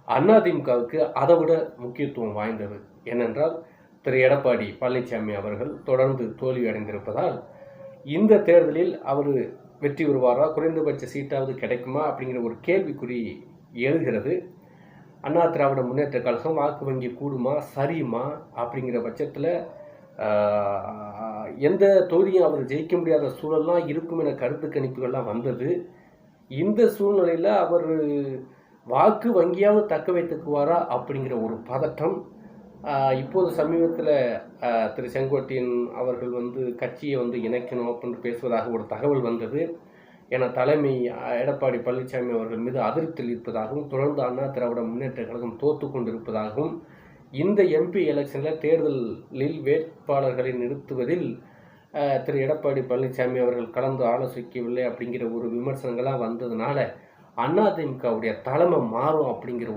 அதிமுகவுக்கு அதை விட முக்கியத்துவம் வாய்ந்தது. ஏனென்றால் திரு எடப்பாடி பழனிசாமி அவர்கள் தொடர்ந்து தோல்வி அடைந்திருப்பதால் இந்த தேர்தலில் அவர் வெற்றி பெறுவாரா, குறைந்தபட்ச சீட்டாவது கிடைக்குமா அப்படிங்கிற ஒரு கேள்விக்குறி எழுகிறது. அண்ணா திராவிட முன்னேற்ற கழகம் வாக்கு வங்கி கூடுமா சரியுமா அப்படிங்கிற பட்சத்தில் எந்த தொகுதியும் அவர் ஜெயிக்க முடியாத சூழல்லாம் இருக்கும் என கருத்து கணிப்புகள்லாம் வந்தது. இந்த சூழ்நிலையில் அவர் வாக்கு வங்கியாவது தக்க வைத்துக்குவாரா அப்படிங்கிற ஒரு பதட்டம். இப்போது சமீபத்தில் திரு செங்கோட்டையன் அவர்கள் கட்சியை இணைக்கணும் அப்படின்னு பேசுவதாக ஒரு தகவல் வந்தது. என தலைமை எடப்பாடி பழனிசாமி அவர்கள் மீது அதிருப்தியில் இருப்பதாகவும், தொடர்ந்து அண்ணா திராவிட முன்னேற்ற கழகம் தோற்று கொண்டிருப்பதாகவும், இந்த எம்பி எலெக்ஷனில் தேர்தலில் வேட்பாளர்களை நிறுத்துவதில் திரு எடப்பாடி பழனிசாமி அவர்கள் கலந்து ஆலோசிக்கவில்லை அப்படிங்கிற ஒரு விமர்சனங்களாக வந்ததுனால அதிமுகவுடைய தலைமை மாறும் அப்படிங்கிற